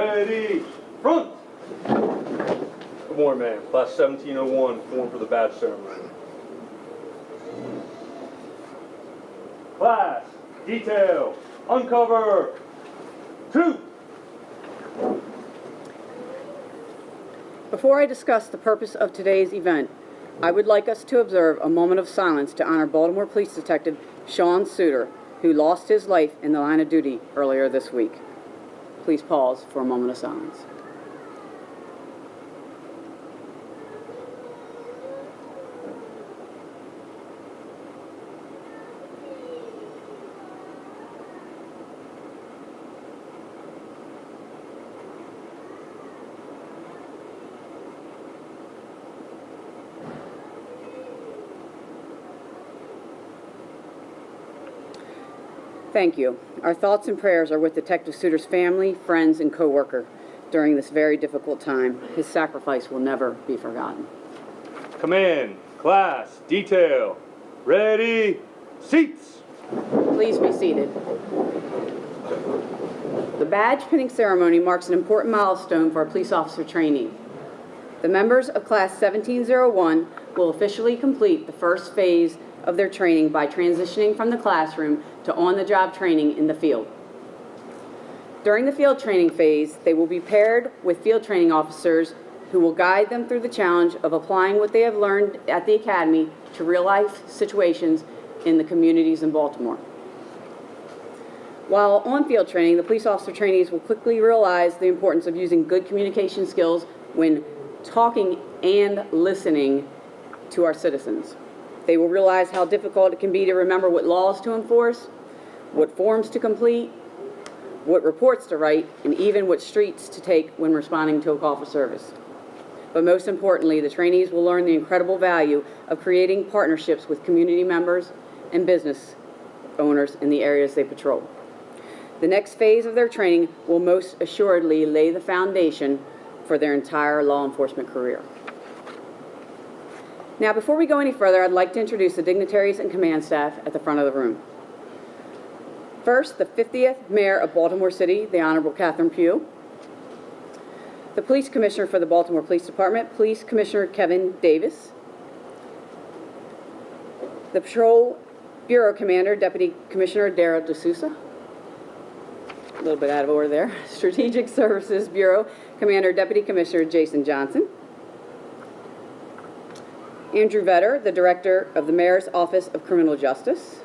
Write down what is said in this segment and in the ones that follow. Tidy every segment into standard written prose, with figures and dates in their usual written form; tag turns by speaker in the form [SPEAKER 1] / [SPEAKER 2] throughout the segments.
[SPEAKER 1] Ready, front! Good morning, ma'am. Class 1701, form for the badge ceremony. Class, detail, uncover, 2.
[SPEAKER 2] Before I discuss the purpose of today's event, I would like us to observe a moment of silence to honor Baltimore Police Detective Sean Suter, who lost his life in the line of duty earlier this week. Please pause for a moment of silence. Thank you. Our thoughts and prayers are with Detective Suter's family, friends, and co-worker during this very difficult time. His sacrifice will never be forgotten.
[SPEAKER 1] Command, class, detail, ready, seats!
[SPEAKER 2] Please be seated. The badge pinning ceremony marks an important milestone for our police officer training. The members of Class 1701 will officially complete the first phase of their training by transitioning from the classroom to on-the-job training in the field. During the field training phase, they will be paired with field training officers who will guide them through the challenge of applying what they have learned at the academy to real-life situations in the communities in Baltimore. While on field training, the police officer trainees will quickly realize the importance of using good communication skills when talking and listening to our citizens. They will realize how difficult it can be to remember what laws to enforce, what forms to complete, what reports to write, and even what streets to take when responding to a call for service. But most importantly, the trainees will learn the incredible value of creating partnerships with community members and business owners in the areas they patrol. The next phase of their training will most assuredly lay the foundation for their entire law enforcement career. Now, before we go any further, I'd like to introduce the dignitaries and command staff at the front of the room. First, the 50th Mayor of Baltimore City, the Honorable Catherine Pugh. The Police Commissioner for the Baltimore Police Department, Police Commissioner Kevin Davis. The Patrol Bureau Commander, Deputy Commissioner Dara D'Souza. A little bit out of order there. Strategic Services Bureau Commander, Deputy Commissioner Jason Johnson. Andrew Vetter, the Director of the Mayor's Office of Criminal Justice.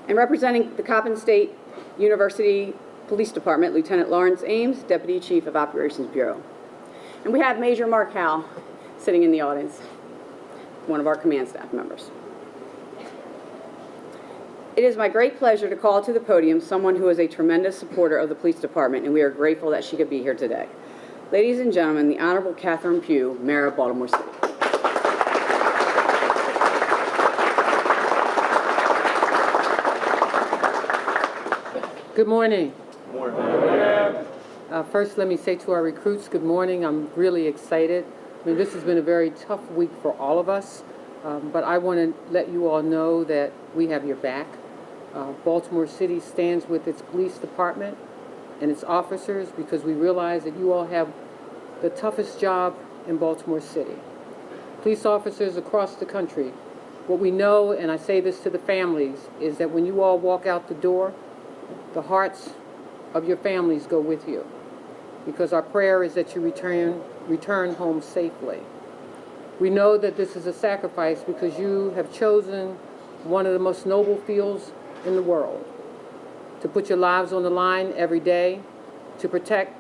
[SPEAKER 2] And representing the Coppin State University Police Department, Lieutenant Lawrence Ames, Deputy Chief of Operations Bureau. And we have Major Mark Howell sitting in the audience, one of our command staff members. It is my great pleasure to call to the podium someone who is a tremendous supporter of the police department, and we are grateful that she could be here today. Ladies and gentlemen, the Honorable Catherine Pugh, Mayor of Baltimore City.
[SPEAKER 3] Good morning.
[SPEAKER 1] Good morning.
[SPEAKER 3] First, let me say to our recruits, good morning. I'm really excited. I mean, this has been a very tough week for all of us, but I want to let you all know that we have your back. Baltimore City stands with its police department and its officers because we realize that you all have the toughest job in Baltimore City. Police officers across the country, what we know, and I say this to the families, is that when you all walk out the door, the hearts of your families go with you, because our prayer is that you return home safely. We know that this is a sacrifice because you have chosen one of the most noble fields in the world, to put your lives on the line every day to protect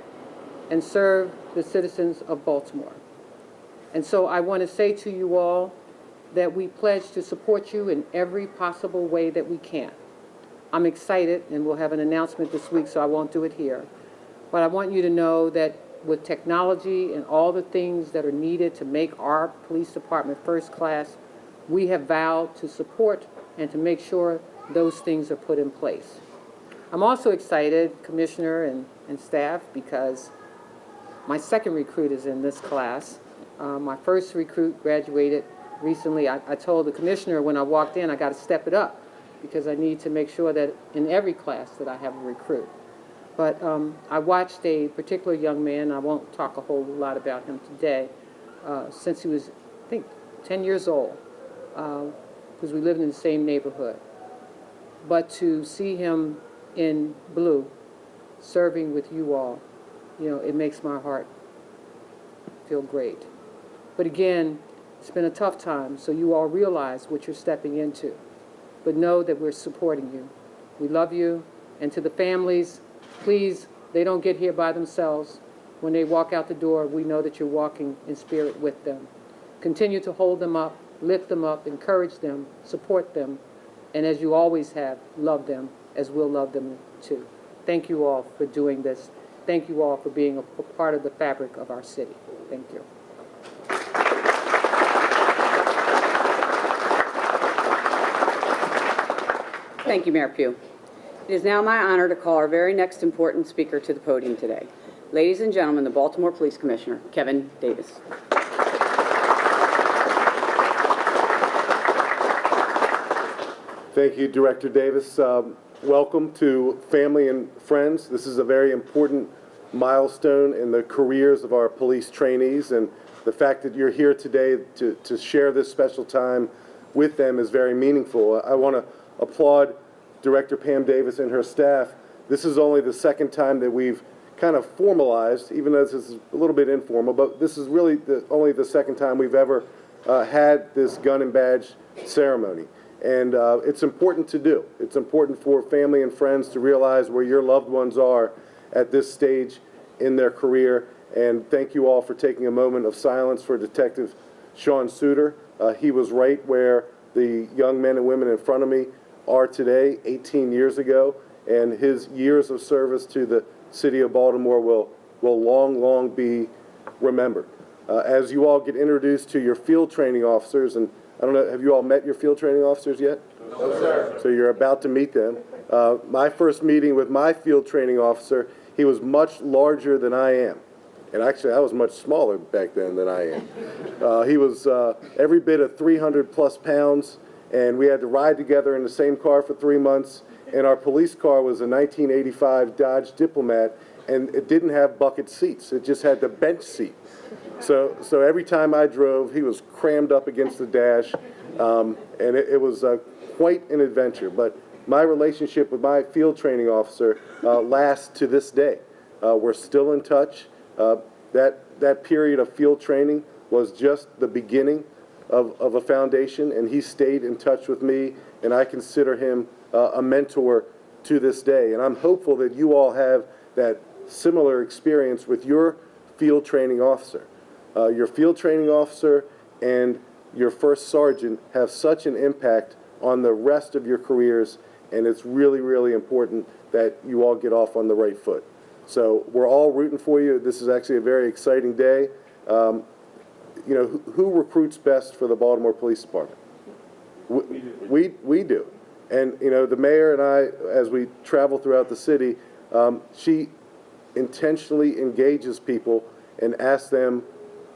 [SPEAKER 3] and serve the citizens of Baltimore. And so I want to say to you all that we pledge to support you in every possible way that we can. I'm excited, and we'll have an announcement this week, so I won't do it here. But I want you to know that with technology and all the things that are needed to make our police department first class, we have vowed to support and to make sure those things are put in place. I'm also excited, Commissioner and staff, because my second recruit is in this class. My first recruit graduated recently. I told the Commissioner when I walked in I got to step it up, because I need to make sure that in every class that I have a recruit. But I watched a particular young man, I won't talk a whole lot about him today, since he was, I think, 10 years old, because we lived in the same neighborhood. But to see him in blue, serving with you all, you know, it makes my heart feel great. But again, it's been a tough time, so you all realize what you're stepping into. But know that we're supporting you. We love you. And to the families, please, they don't get here by themselves. When they walk out the door, we know that you're walking in spirit with them. Continue to hold them up, lift them up, encourage them, support them, and as you always have, love them as we'll love them too. Thank you all for doing this. Thank you all for being a part of the fabric of our city. Thank you.
[SPEAKER 2] Thank you, Mayor Pugh. It is now my honor to call our very next important speaker to the podium today. Ladies and gentlemen, the Baltimore Police Commissioner, Kevin Davis.
[SPEAKER 4] Thank you, Director Davis. Welcome to family and friends. This is a very important milestone in the careers of our police trainees, and the fact that you're here today to share this special time with them is very meaningful. I want to applaud Director Pam Davis and her staff. This is only the second time that we've kind of formalized, even though this is a little bit informal, but this is really only the second time we've ever had this gun and badge ceremony. And it's important to do. It's important for family and friends to realize where your loved ones are at this stage in their career. And thank you all for taking a moment of silence for Detective Sean Suter. He was right where the young men and women in front of me are today, 18 years ago, and his years of service to the city of Baltimore will long, long be remembered. As you all get introduced to your field training officers, and I don't know, have you all met your field training officers yet? No, sir. So you're about to meet them. My first meeting with my field training officer, he was much larger than I am. And actually, I was much smaller back then than I am. He was every bit of 300 plus pounds, and we had to ride together in the same car for 3 months. And our police car was a 1985 Dodge Diplomat, and it didn't have bucket seats. It just had the bench seat. So every time I drove, he was crammed up against the dash, and it was quite an adventure. But my relationship with my field training officer lasts to this day. We're still in touch. That period of field training was just the beginning of a foundation, and he stayed in touch with me, and I consider him a mentor to this day. And I'm hopeful that you all have that similar experience with your field training officer. Your field training officer and your first sergeant have such an impact on the rest of your careers, and it's really, really important that you all get off on the right foot. So we're all rooting for you. This is actually a very exciting day. You know, who recruits best for the Baltimore Police Department? We do. And, you know, the mayor and I, as we travel throughout the city, she intentionally engages people and asks them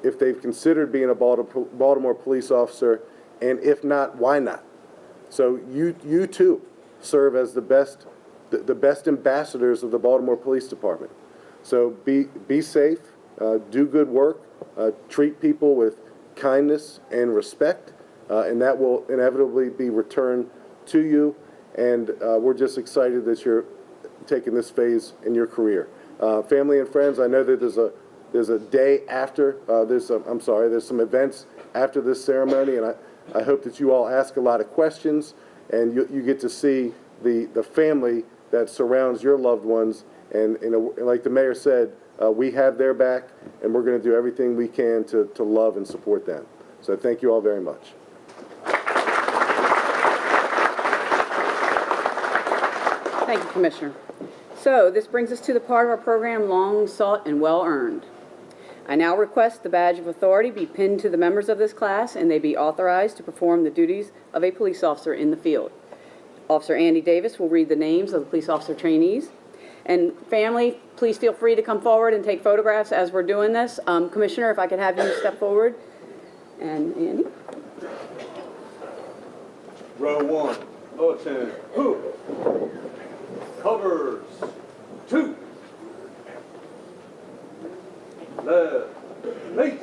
[SPEAKER 4] if they've considered being a Baltimore police officer, and if not, why not? So you too serve as the best ambassadors of the Baltimore Police Department. So be safe, do good work, treat people with kindness and respect, and that will inevitably be returned to you. And we're just excited that you're taking this phase in your career. Family and friends, I know that there's a day after, there's some events after this ceremony, and I hope that you all ask a lot of questions, and you get to see the family that surrounds your loved ones. And like the mayor said, we have their back, and we're going to do everything we can to love and support them. So thank you all very much.
[SPEAKER 2] Thank you, Commissioner. So this brings us to the part of our program long sought and well earned. I now request the badge of authority be pinned to the members of this class, and they be authorized to perform the duties of a police officer in the field. Officer Andy Davis will read the names of the police officer trainees. And family, please feel free to come forward and take photographs as we're doing this. Commissioner, if I could have you step forward. And Andy.
[SPEAKER 1] Row 1, Bulletin, Pugh. Covers 2. Left. Mace.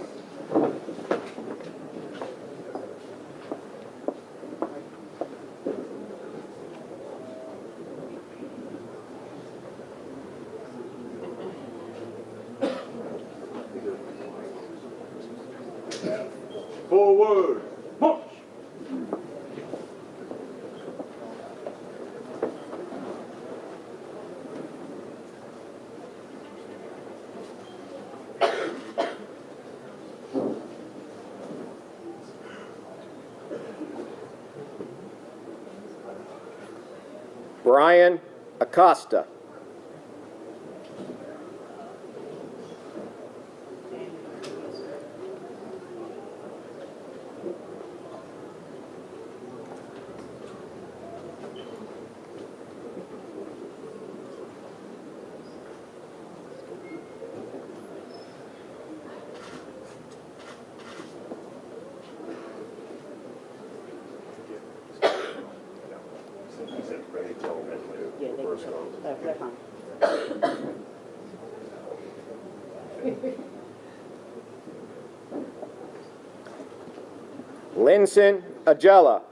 [SPEAKER 1] Forward. March.
[SPEAKER 5] Brian Acosta.
[SPEAKER 2] They're fine.
[SPEAKER 5] Linson Agella.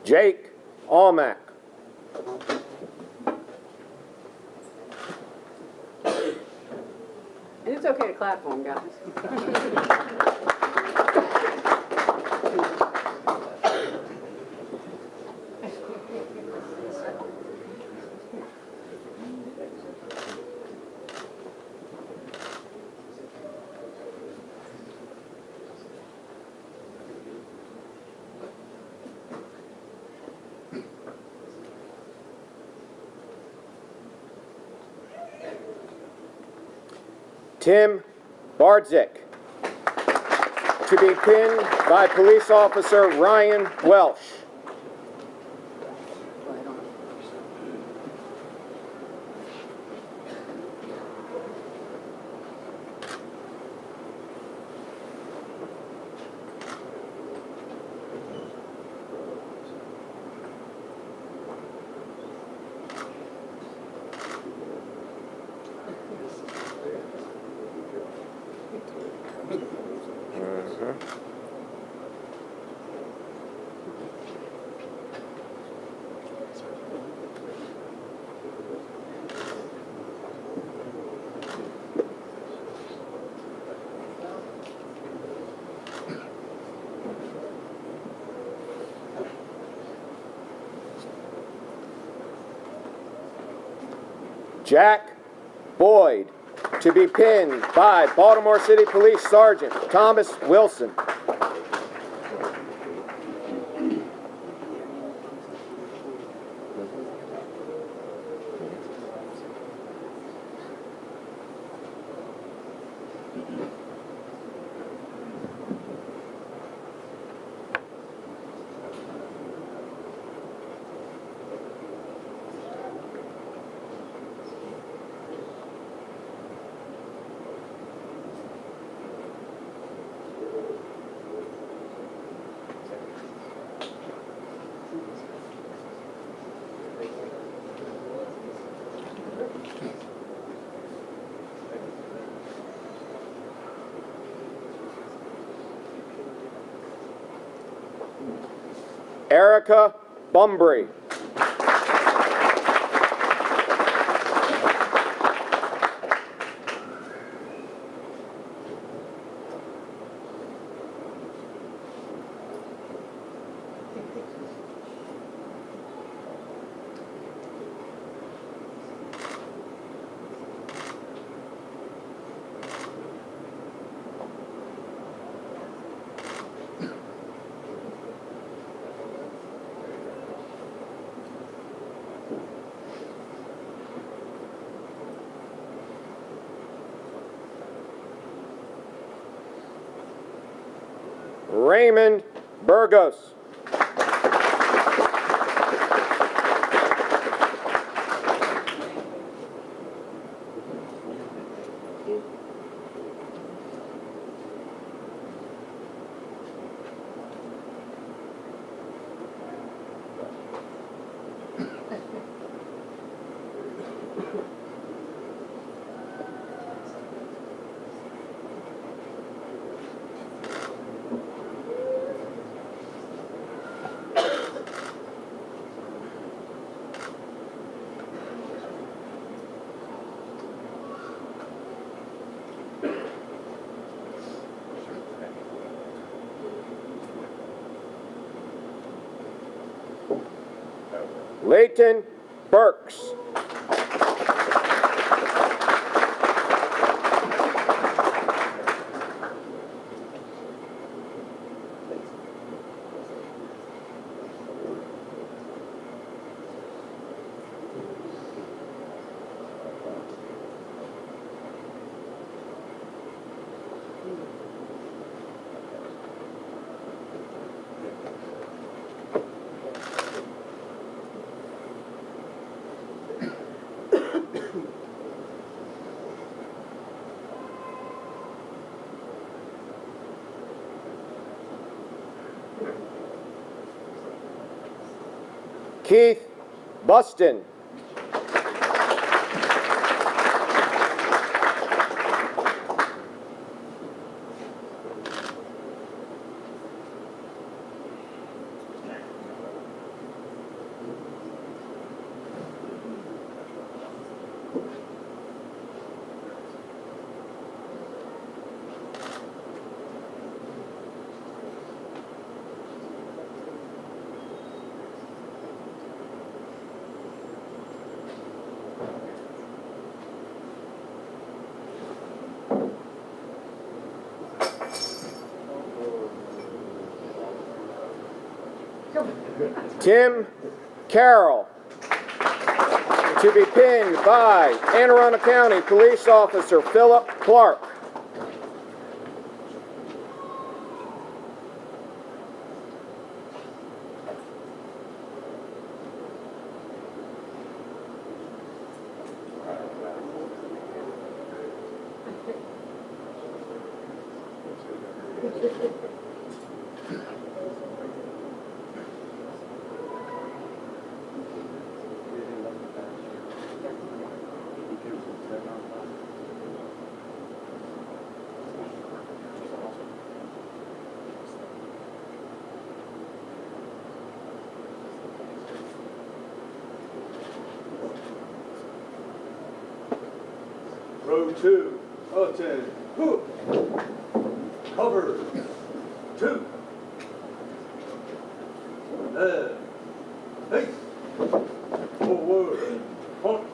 [SPEAKER 5] Jake Almack.
[SPEAKER 2] And it's okay to clap for them, guys.
[SPEAKER 5] Tim Bardzik. To be pinned by Police Officer Ryan Welsh. Jack Boyd, to be pinned by Baltimore City Police Sergeant Thomas Wilson. Erica Bumbry. Raymond Burgos. Leighton Burks. Keith Buston. Tim Carroll, to be pinned by Anne Arundel County Police Officer Philip Clark.
[SPEAKER 1] Row 2, attend. Pugh. Cover. 2. Face. Forward. Point.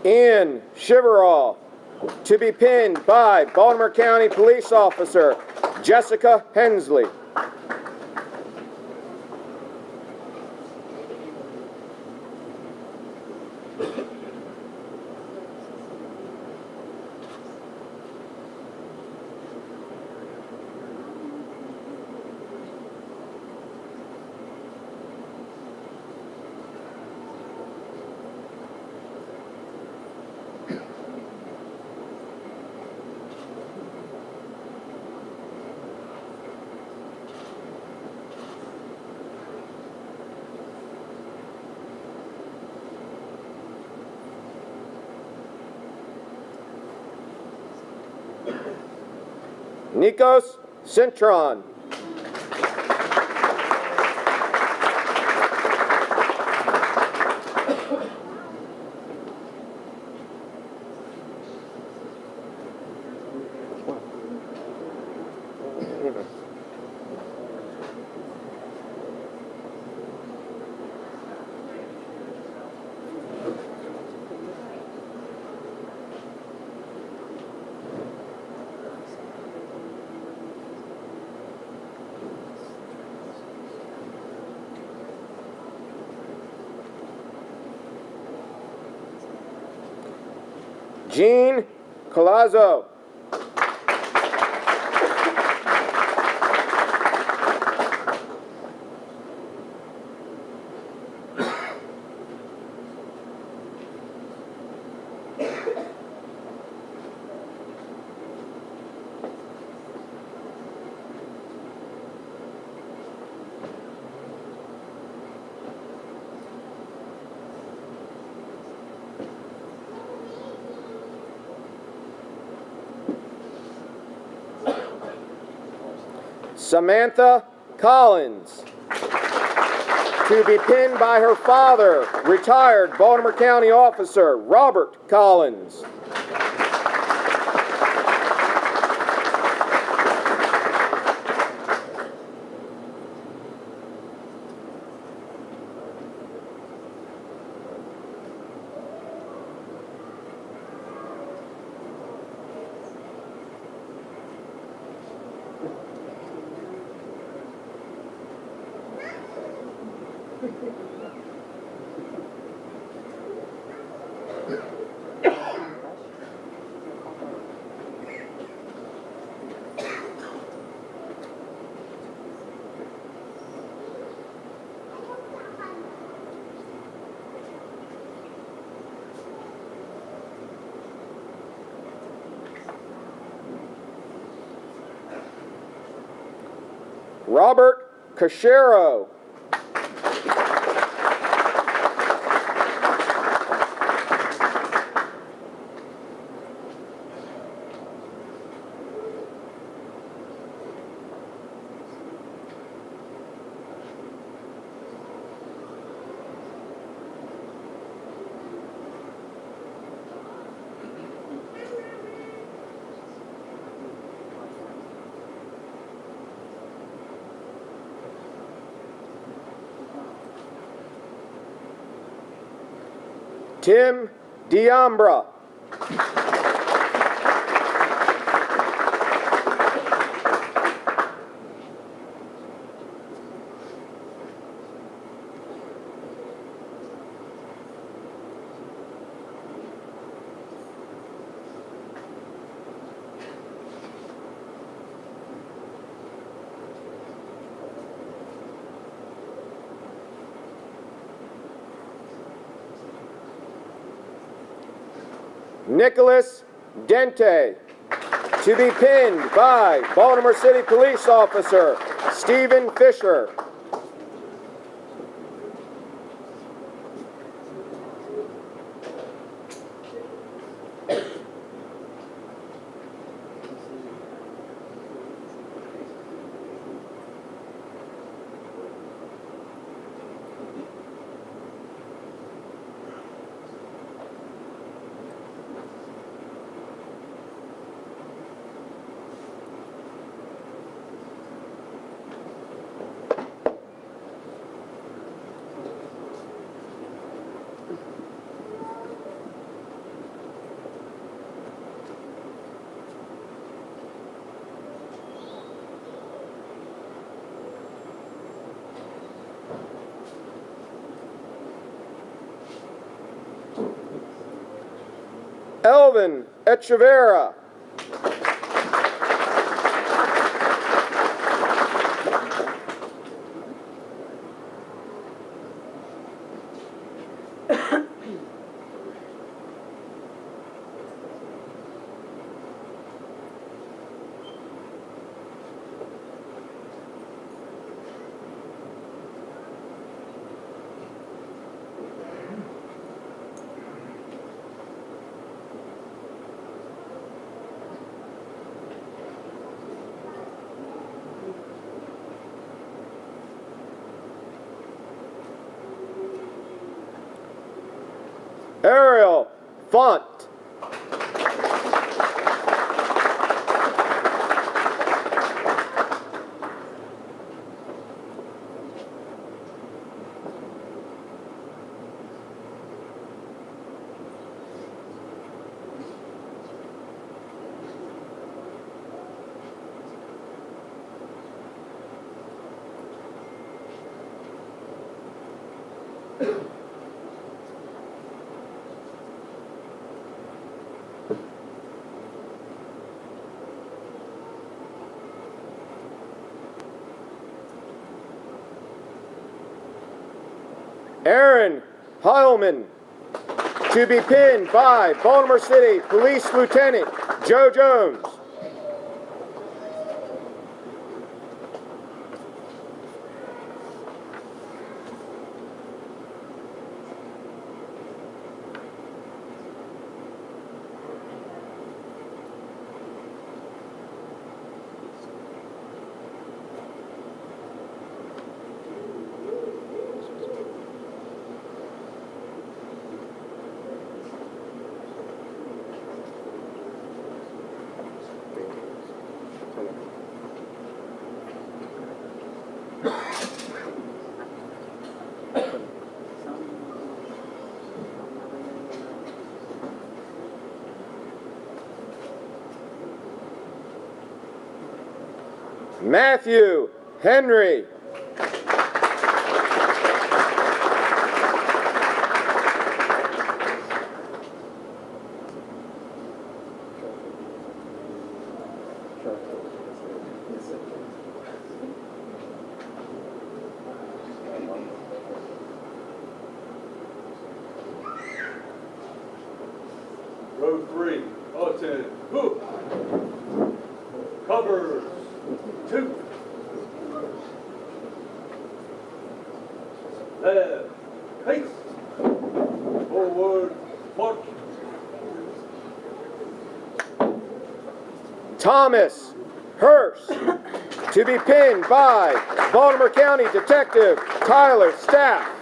[SPEAKER 5] Ian Shiverall, to be pinned by Baltimore County Police Officer Jessica Hensley. Nikos Cintron. Gene Colazzo. Samantha Collins. To be pinned by her father, retired Baltimore County Officer Robert Collins. Robert Cachero. Tim Diambra. Nicholas Dente. To be pinned by Baltimore City Police Officer Stephen Fisher. Elvin Echeverria. Ariel Font. Aaron Heilman. To be pinned by Baltimore City Police Lieutenant Joe Jones. Matthew Henry.
[SPEAKER 1] Row 3, Lieutenant Pugh. Covers 2. Left, pace. Forward, march.
[SPEAKER 5] Thomas Hurst, to be pinned by Baltimore County Detective Tyler Staff.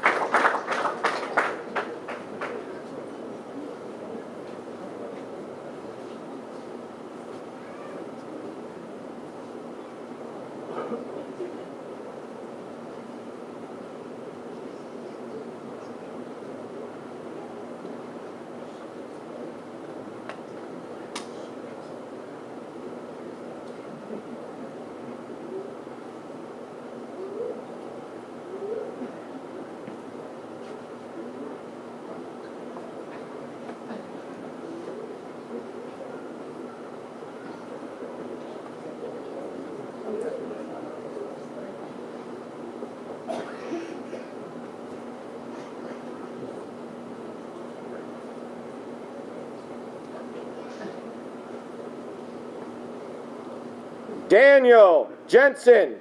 [SPEAKER 5] Daniel Jensen.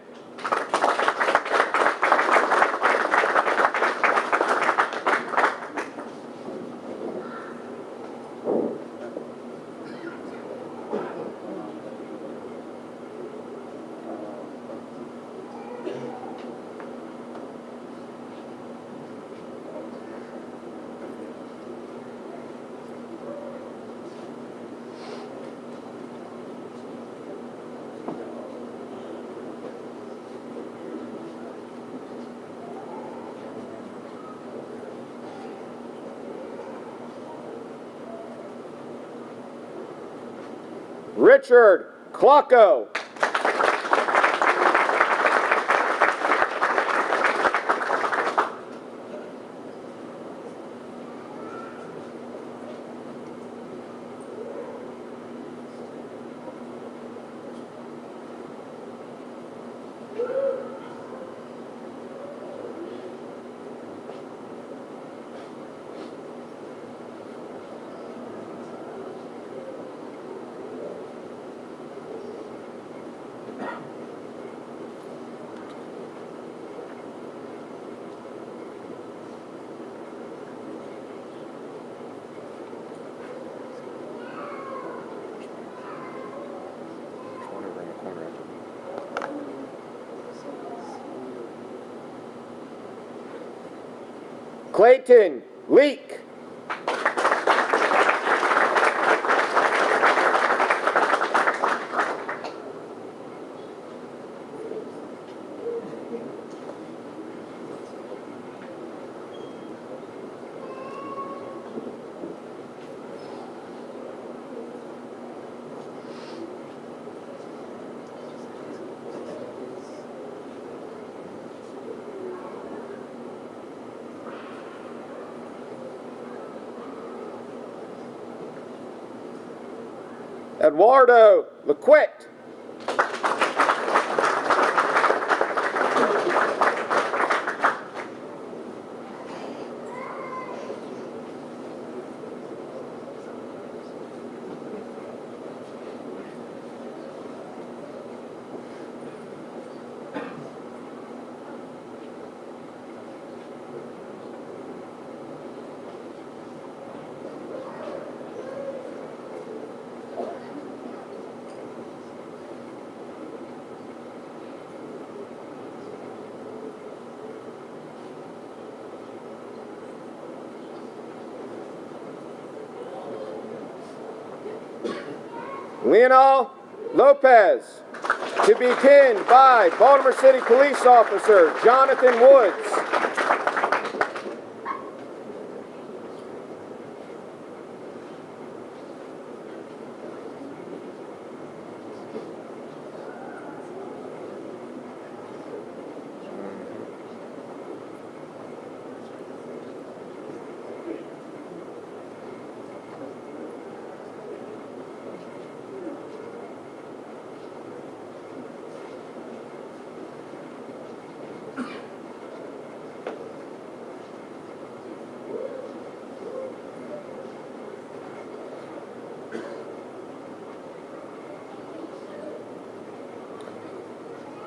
[SPEAKER 5] Richard Clocko. Clayton Leak. Eduardo Lequette. Leonel Lopez, to be pinned by Baltimore City Police Officer Jonathan Woods.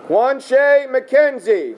[SPEAKER 5] Quanshay McKenzie.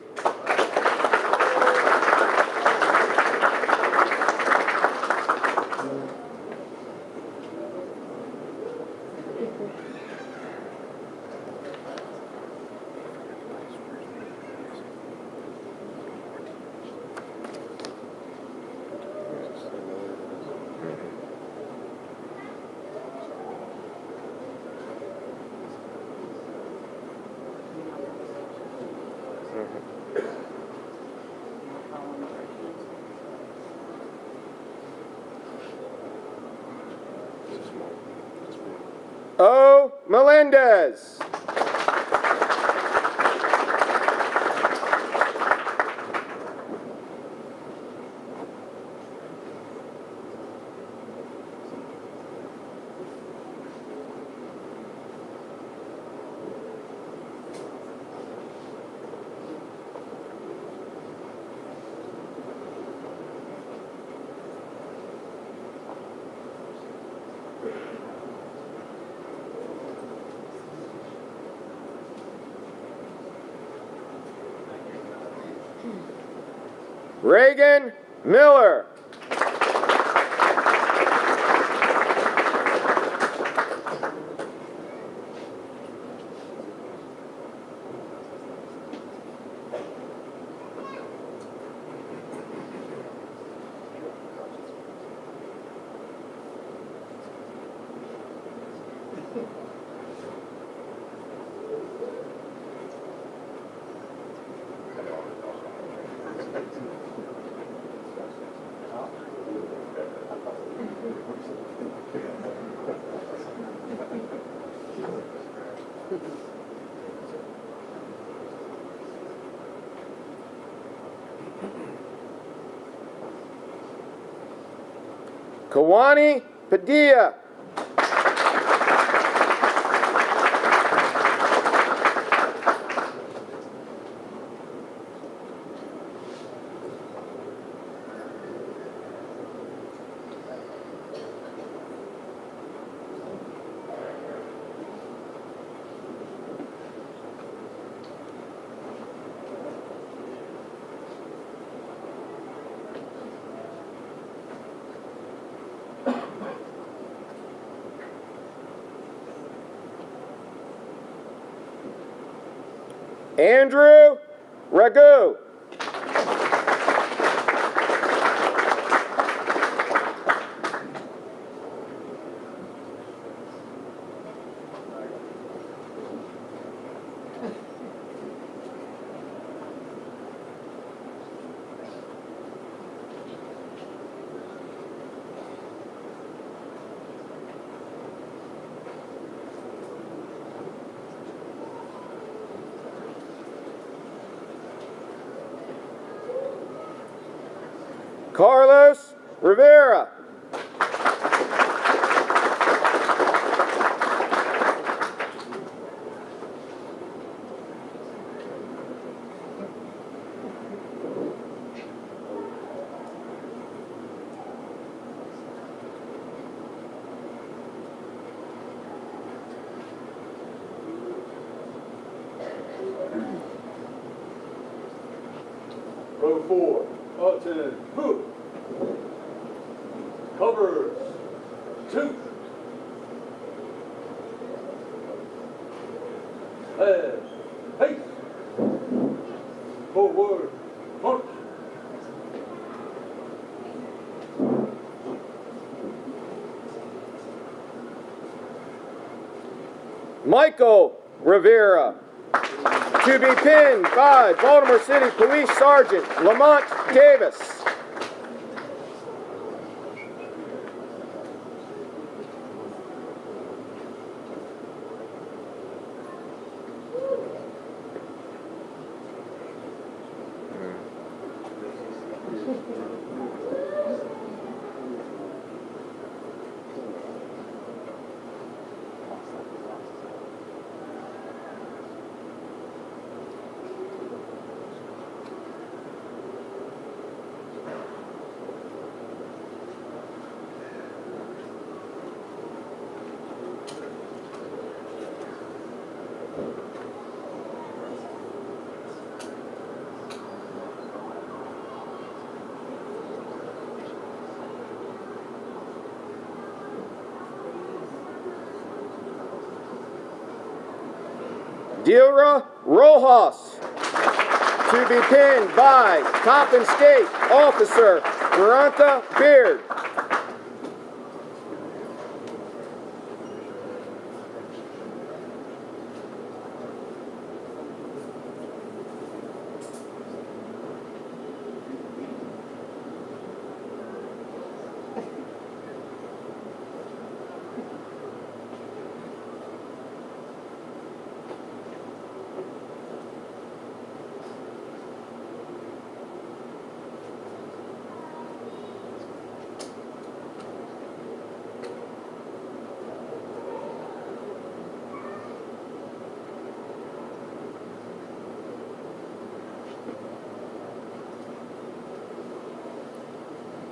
[SPEAKER 5] O. Melendez. Reagan Miller. Kawani Padilla. Andrew Ragu. Carlos Rivera.
[SPEAKER 1] Row 4, Lieutenant Pugh. Covers 2. Head, pace. Forward, march.
[SPEAKER 5] Michael Rivera. To be pinned by Baltimore City Police Sergeant Lamont Davis. Dilra Rojas. To be pinned by Cop and Skate Officer Veronica Beard.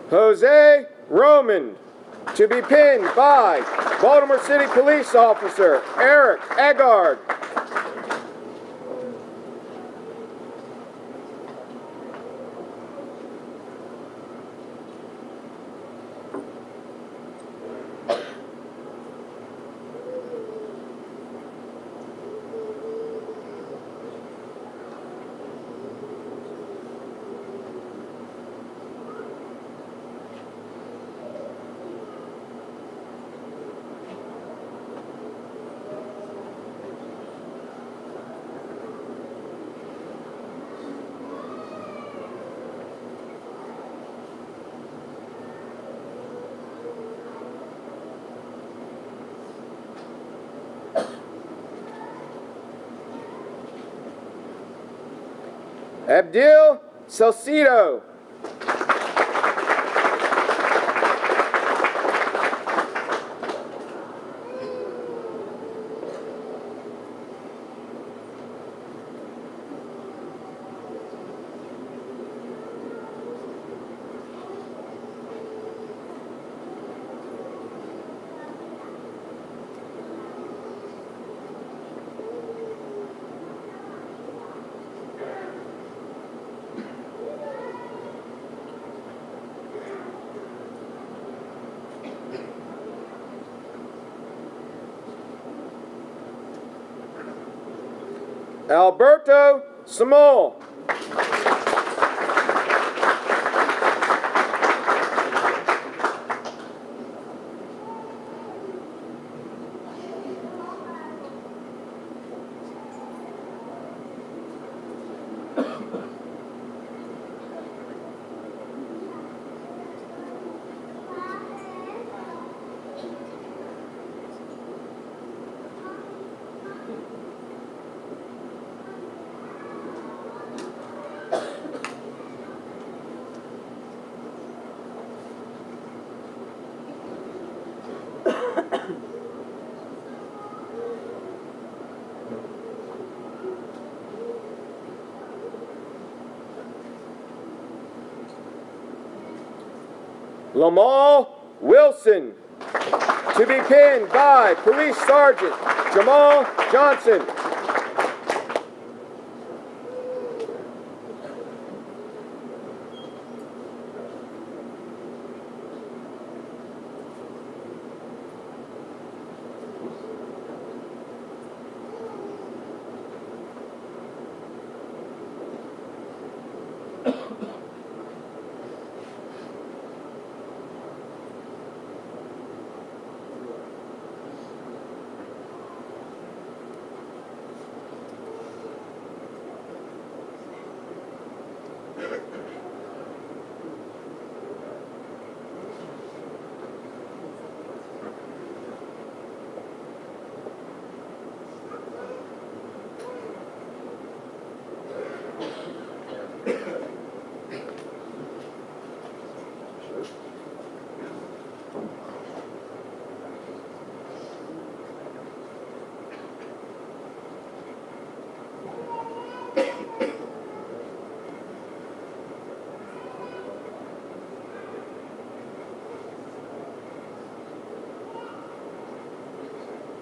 [SPEAKER 5] Jose Roman, to be pinned by Baltimore City Police Officer Eric Eggard. Abdil Salcido. Alberto Samol. Lamal Wilson, to be pinned by Police Sergeant Jamal Johnson.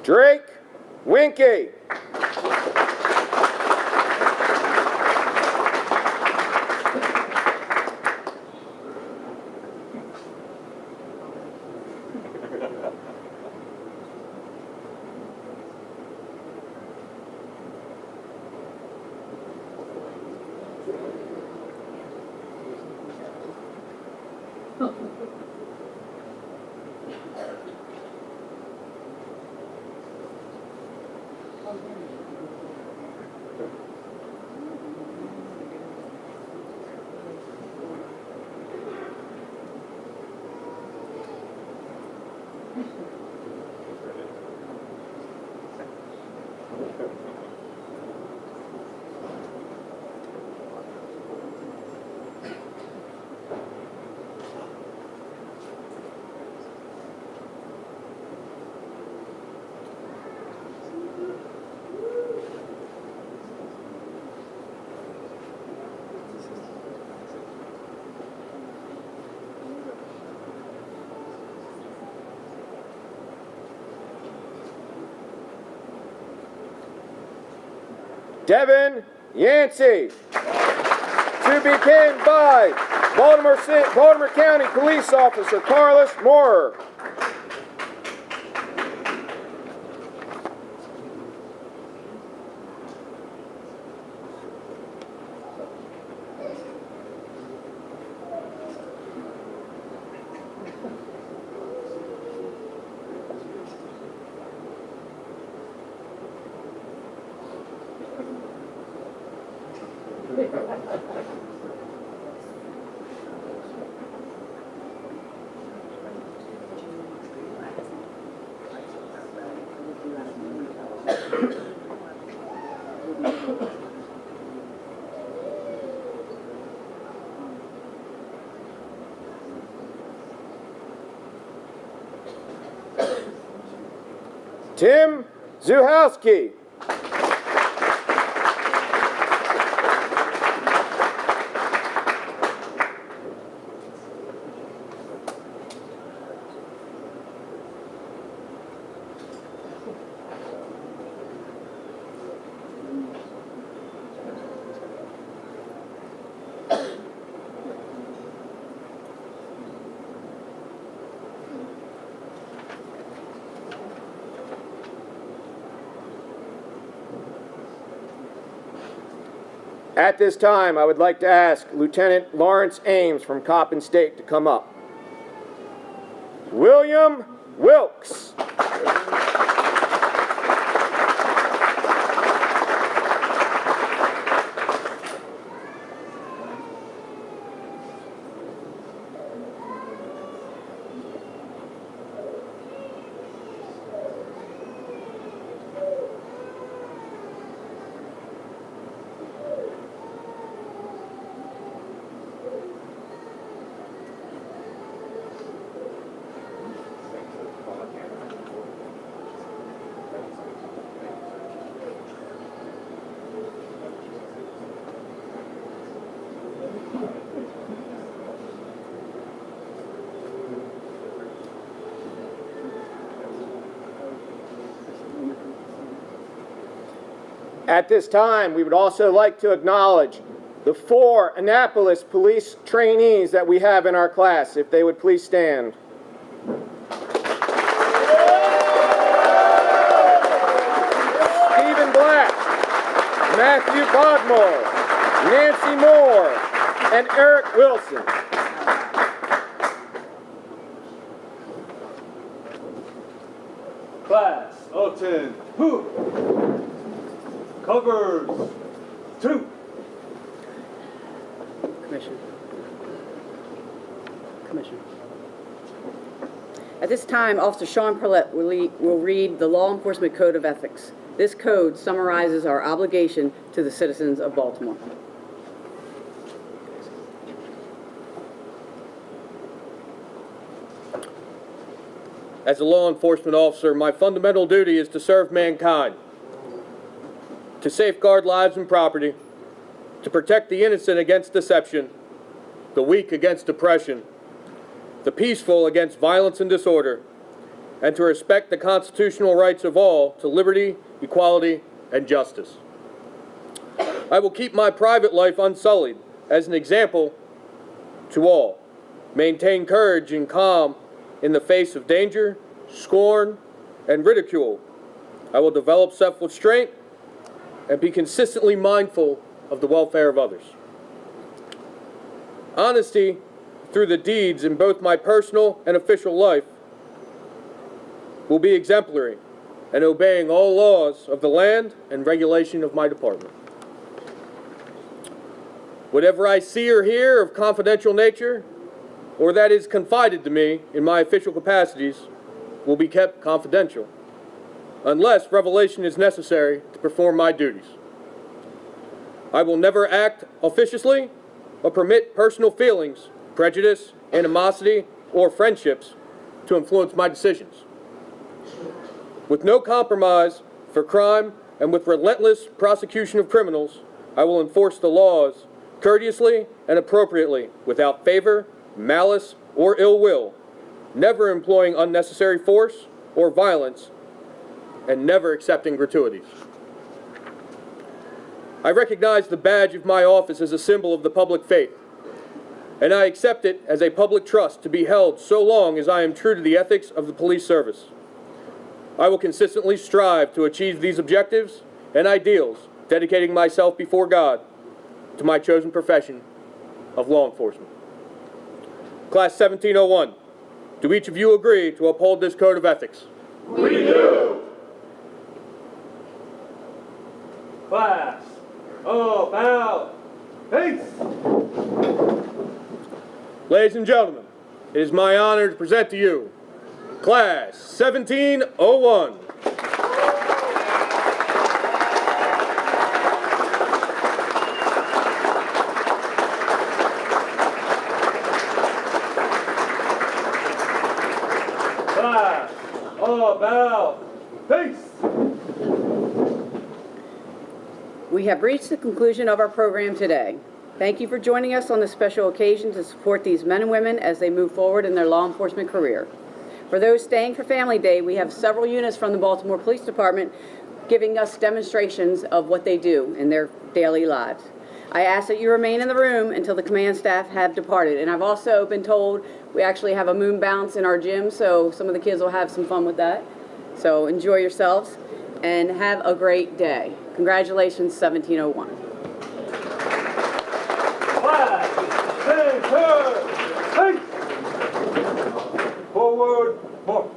[SPEAKER 5] Drake Winky. Devin Yancey, to be pinned by Baltimore County Police Officer Carlos Moorer. Tim Zuhowski. At this time, I would like to ask Lieutenant Lawrence Ames from Coppin State to come up. William Wilkes. At this time, we would also like to acknowledge the 4 Annapolis police trainees that we have in our class, if they would please stand. Stephen Black, Matthew Bodmore, Nancy Moore, and Eric Wilson.
[SPEAKER 1] Class of 10, Pugh. Covers 2.
[SPEAKER 2] Commissioner. At this time, Officer Sean Perlette will read the Law Enforcement Code of Ethics. This code summarizes our obligation to the citizens of Baltimore.
[SPEAKER 6] As a law enforcement officer, my fundamental duty is to serve mankind, to safeguard lives and property, to protect the innocent against deception, the weak against oppression, the peaceful against violence and disorder, and to respect the constitutional rights of all to liberty, equality, and justice. I will keep my private life unsullied as an example to all, maintain courage and calm in the face of danger, scorn, and ridicule. I will develop self-restraint and be consistently mindful of the welfare of others. Honesty, through the deeds in both my personal and official life will be exemplary and obeying all laws of the land and regulation of my department. Whatever I see or hear of confidential nature, or that is confided to me in my official capacities, will be kept confidential, unless revelation is necessary to perform my duties. I will never act officiously or permit personal feelings, prejudice, animosity, or friendships to influence my decisions. With no compromise for crime and with relentless prosecution of criminals, I will enforce the laws courteously and appropriately, without favor, malice, or ill will, never employing unnecessary force or violence, and never accepting gratuities. I recognize the badge of my office as a symbol of the public faith, and I accept it as a public trust to be held so long as I am true to the ethics of the police service. I will consistently strive to achieve these objectives and ideals, dedicating myself before God to my chosen profession of law enforcement. Class 1701, do each of you agree to uphold this code of ethics?
[SPEAKER 1] We do! Class, about face!
[SPEAKER 6] Ladies and gentlemen, it is my honor to present to you Class 1701.
[SPEAKER 1] Class, about face!
[SPEAKER 2] We have reached the conclusion of our program today. Thank you for joining us on this special occasion to support these men and women as they move forward in their law enforcement career. For those staying for Family Day, we have several units from the Baltimore Police Department giving us demonstrations of what they do in their daily lives. I ask that you remain in the room until the command staff have departed. And I've also been told we actually have a moon bounce in our gym, so some of the kids will have some fun with that. So enjoy yourselves and have a great day. Congratulations, 1701.
[SPEAKER 1] Class, center, face! Forward, march.